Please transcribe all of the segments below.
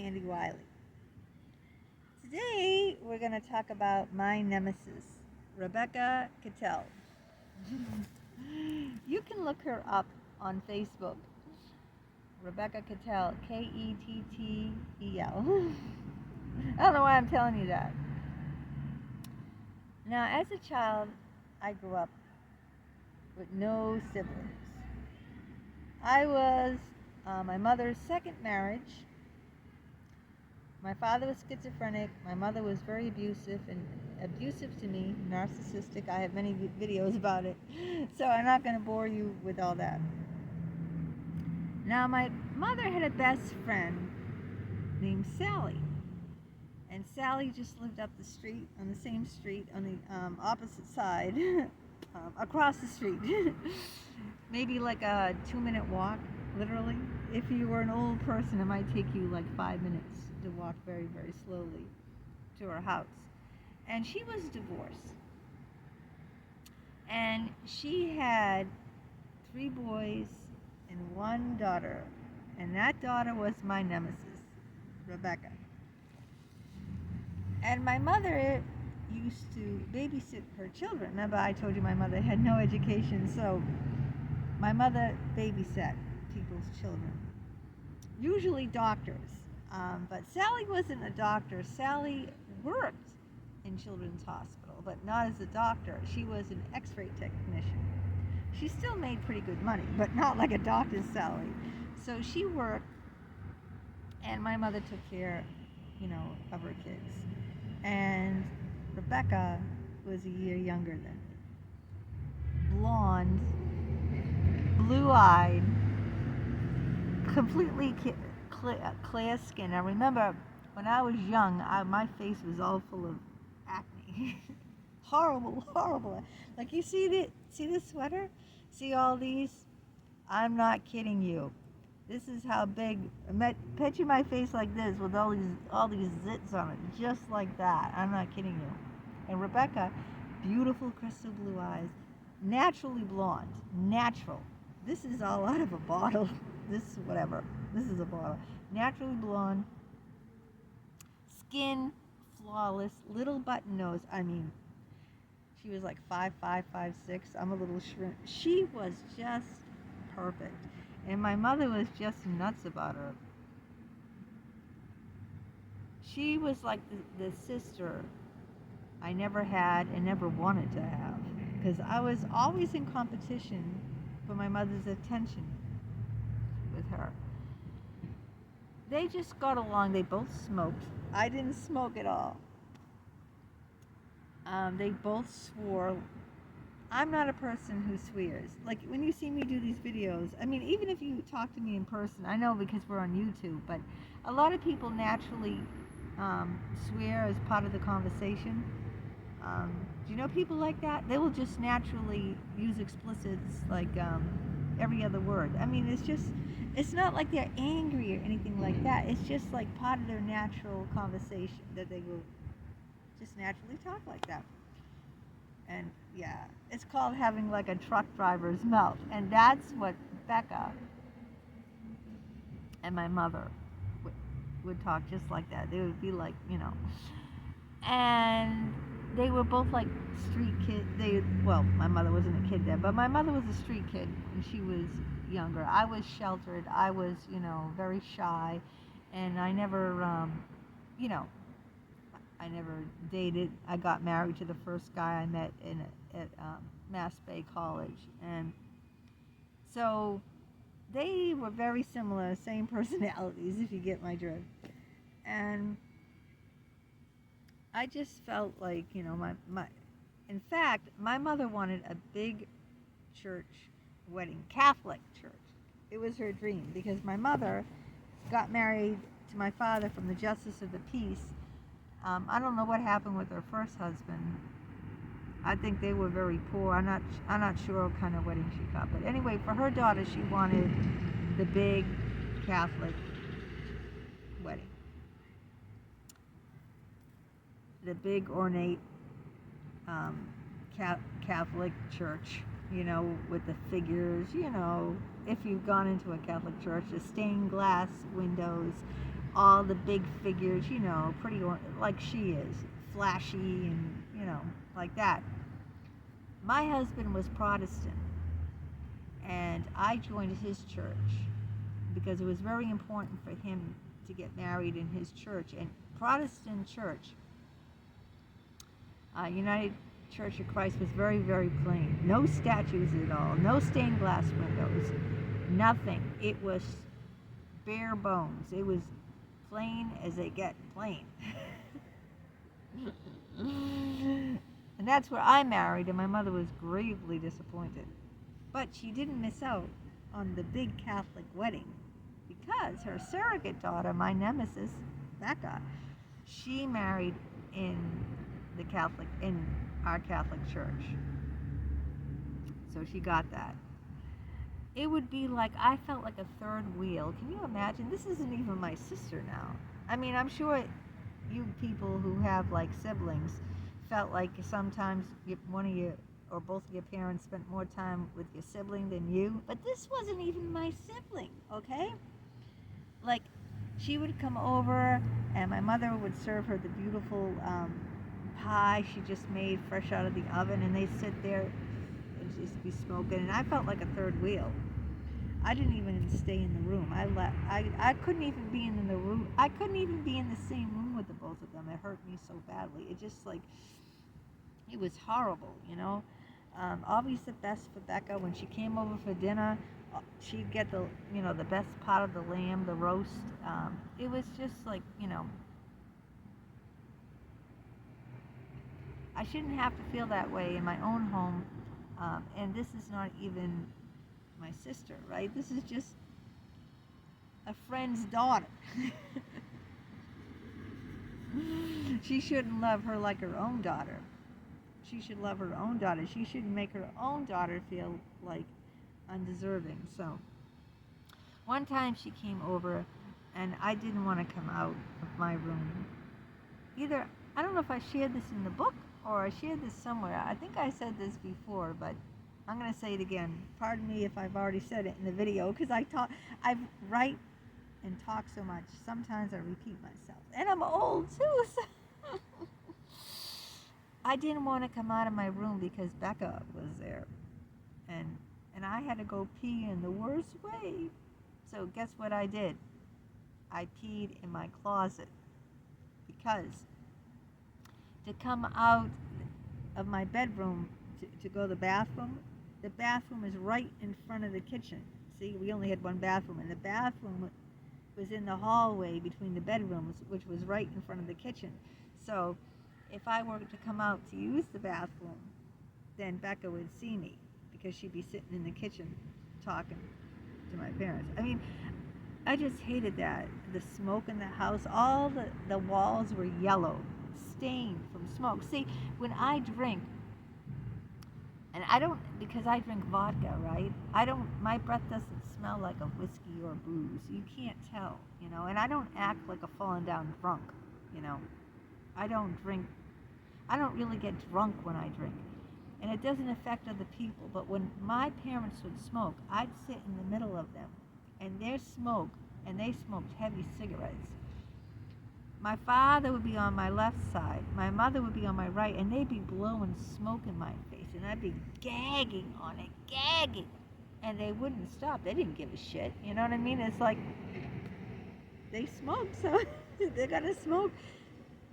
Candy Wyllie. Today we're going to talk about my nemesis, Rebecca Cattell. You can look her up on Facebook. Rebecca Cattell, Kettel. I don't know why I'm telling you that. Now, as a child, I grew up with no siblings. I was my mother's second marriage. My father was schizophrenic. My mother was very abusive to me, narcissistic. I have many videos about it, so I'm not going to bore you with all that. Now, my mother had a best friend named Sally, and Sally just lived up the street, on the same street, on the opposite side, across the street. Maybe like a 2-minute walk, literally. If you were an old person, it might take you like 5 minutes to walk very, very slowly to her house. And she was divorced. And she had 3 boys and 1 daughter. And that daughter was my nemesis, Rebecca. And my mother used to babysit her children. Remember, I told you my mother had no education, so my mother babysat people's children. Usually doctors. But Sally wasn't a doctor. Sally worked in Children's Hospital, but not as a doctor. She was an X-ray technician. She still made pretty good money, but not like a doctor's salary. So she worked, and my mother took care, of her kids. And Rebecca was a year younger than me. Blonde, blue-eyed, completely clear skin. I remember when I was young, my face was all full of acne. Horrible. Like, you see this sweater? See all these? I'm not kidding you. This is how big. Picture my face like this with all these zits on it, just like that. I'm not kidding you. And Rebecca, beautiful crystal blue eyes, naturally blonde, natural. This is all out of a bottle. This is a bottle. Naturally blonde, skin flawless, little button nose. I mean, she was like 5'5", 5'6". I'm a little shrimp. She was just perfect. And my mother was just nuts about her. She was like the sister I never had and never wanted to have, because I was always in competition for my mother's attention with her. They just got along. They both smoked. I didn't smoke at all. They both swore. I'm not a person who swears. Like, when you see me do these videos, I mean, even if you talk to me in person, I know because we're on YouTube, but a lot of people naturally swear as part of the conversation. Do you know people like that? They will just naturally use explicits like every other word. I mean, it's not like they're angry or anything like that. It's just like part of their natural conversation that they will just naturally talk like that. And yeah, it's called having like a truck driver's mouth. And that's what Becca and my mother would talk just like that. They would be like, and they were both like street kids. My mother wasn't a kid then, but my mother was a street kid when she was younger. I was sheltered. I was, very shy, and I never, I never dated. I got married to the first guy I met at Mass Bay College, and so they were very similar, same personalities, if you get my drift. And I just felt like, in fact, my mother wanted a big church wedding, Catholic church. It was her dream, because my mother got married to my father from the Justice of the Peace. I don't know what happened with her first husband. I think they were very poor. I'm not sure what kind of wedding she got. But anyway, for her daughter, she wanted the big Catholic wedding. The big ornate Catholic church, with the figures, if you've gone into a Catholic church, the stained glass windows, all the big figures, pretty like she is, flashy and, like that. My husband was Protestant, and I joined his church because it was very important for him to get married in his church. And Protestant church, United Church of Christ, was very, very plain. No statues at all, no stained glass windows, nothing. It was bare bones. It was plain as they get plain. And that's where I married, and my mother was gravely disappointed. But she didn't miss out on the big Catholic wedding because her surrogate daughter, my nemesis, Becca, she married in our Catholic church. So she got that. It would be like, I felt like a third wheel. Can you imagine? This isn't even my sister now. I mean, I'm sure you people who have like siblings felt like sometimes one of you or both of your parents spent more time with your sibling than you. But this wasn't even my sibling, okay? Like, she would come over and my mother would serve her the beautiful pie she just made fresh out of the oven, and they'd sit there and just be smoking, and I felt like a third wheel. I didn't even stay in the room. I left. I couldn't even be in the room. I couldn't even be in the same room with the both of them. It hurt me so badly. It just like, it was horrible, Always the best for Becca. When she came over for dinner, she'd get the best part of the lamb, the roast. It was just like, I shouldn't have to feel that way in my own home. And this is not even my sister, right? This is just a friend's daughter. She shouldn't love her like her own daughter. She should love her own daughter. She shouldn't make her own daughter feel like undeserving. So one time she came over and I didn't want to come out of my room. Either, I don't know if I shared this in the book or I shared this somewhere. I think I said this before, but I'm going to say it again. Pardon me if I've already said it in the video, because I write and talk so much. Sometimes I repeat myself. And I'm old too. So I didn't want to come out of my room because Becca was there. And I had to go pee in the worst way. So guess what I did? I peed in my closet. Because to come out of my bedroom to go to the bathroom is right in front of the kitchen. See, we only had one bathroom, and the bathroom was in the hallway between the bedrooms, which was right in front of the kitchen. So if I were to come out to use the bathroom, then Becca would see me because she'd be sitting in the kitchen talking to my parents. I mean, I just hated that. The smoke in the house, all the walls were yellow, stained from smoke. See, when I drink, and I don't, because I drink vodka, right? My breath doesn't smell like a whiskey or booze. You can't tell, and I don't act like a fallen down drunk, I don't really get drunk when I drink. And it doesn't affect other people, but when my parents would smoke, I'd sit in the middle of them, and they smoked heavy cigarettes. My father would be on my left side, my mother would be on my right, and they'd be blowing smoke in my face, and I'd be gagging on it, gagging, and they wouldn't stop. They didn't give a shit, you know what I mean? It's like, they smoke, so they're gonna smoke,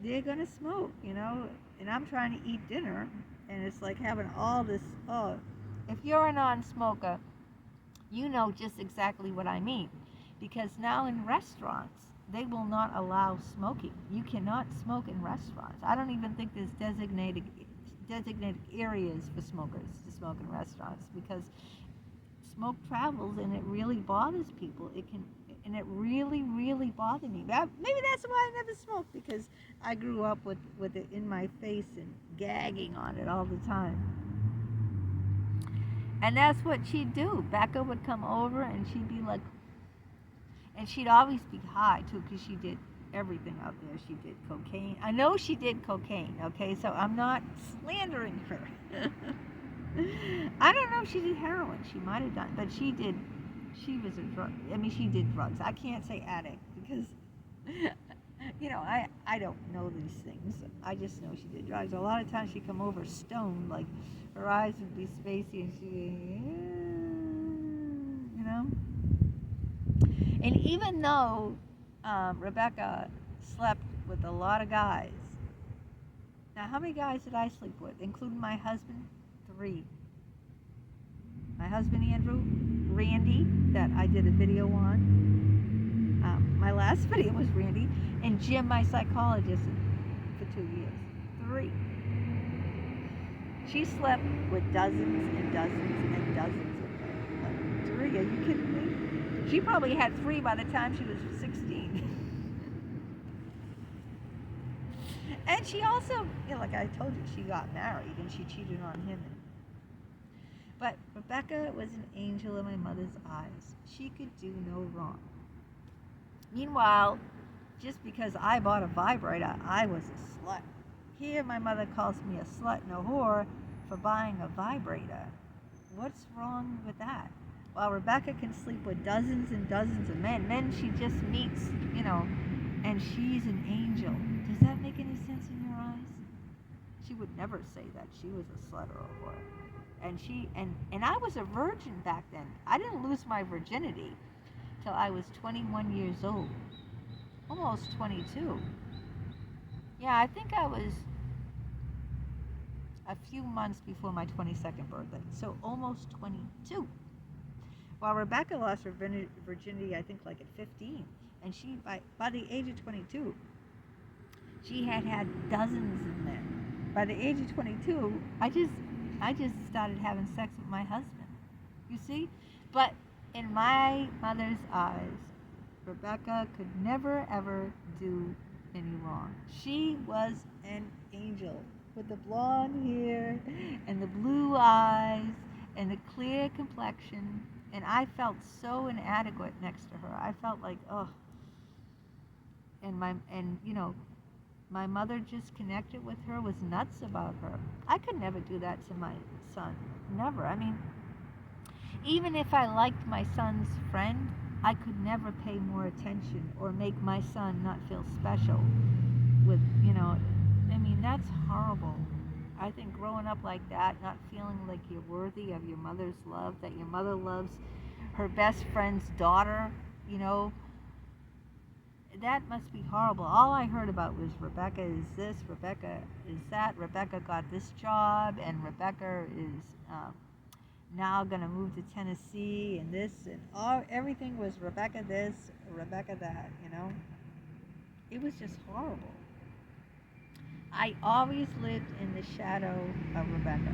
and I'm trying to eat dinner, and it's like having all this, if you're a non-smoker, you know just exactly what I mean, because now in restaurants, they will not allow smoking. You cannot smoke in restaurants. I don't even think there's designated areas for smokers to smoke in restaurants, because smoke travels and it really bothers people. And it really, really bothered me. Maybe that's why I never smoked, because I grew up with it in my face and gagging on it all the time. And that's what she'd do. Becca would come over and she'd be like, and she'd always be high too, because she did everything out there. She did cocaine. I know she did cocaine, okay? So I'm not slandering her. I don't know if she did heroin. She might have done, but she did. She was a drug. I mean, she did drugs. I can't say addict because I don't know these things. I just know she did drugs. A lot of times she'd come over stoned, like her eyes would be spacey, and And even though Rebecca slept with a lot of guys, now how many guys did I sleep with, including my husband? 3. My husband Andrew, Randy, that I did a video on. My last video was Randy, and Jim, my psychologist, for 2 years. 3. She slept with dozens and dozens and dozens of men. Like 3, are you kidding me? She probably had 3 by the time she was 16. And she also, like I told you, she got married and she cheated on him. But Rebecca was an angel in my mother's eyes. She could do no wrong. Meanwhile, just because I bought a vibrator, I was a slut. Here my mother calls me a slut and a whore for buying a vibrator. What's wrong with that? While Rebecca can sleep with dozens and dozens of men she just meets, and she's an angel. Does that make any sense in your eyes? She would never say that she was a slut or a whore. And I was a virgin back then. I didn't lose my virginity till I was 21 years old. Almost 22. Yeah, I think I was a few months before my 22nd birthday. So almost 22. While Rebecca lost her virginity, I think like at 15. And she, by the age of 22, she had dozens of men. By the age of 22, I just started having sex with my husband. You see? But in my mother's eyes, Rebecca could never ever do any wrong. She was an angel with the blonde hair and the blue eyes and the clear complexion. And I felt so inadequate next to her. I felt like, oh. And my mother just connected with her, was nuts about her. I could never do that to my son. Never. I mean, even if I liked my son's friend, I could never pay more attention or make my son not feel special with, I mean, that's horrible. I think growing up like that, not feeling like you're worthy of your mother's love, that your mother loves her best friend's daughter, that must be horrible. All I heard about was Rebecca is this, Rebecca is that, Rebecca got this job, and Rebecca is now going to move to Tennessee, and this, and everything was Rebecca this, Rebecca that, It was just horrible. I always lived in the shadow of Rebecca.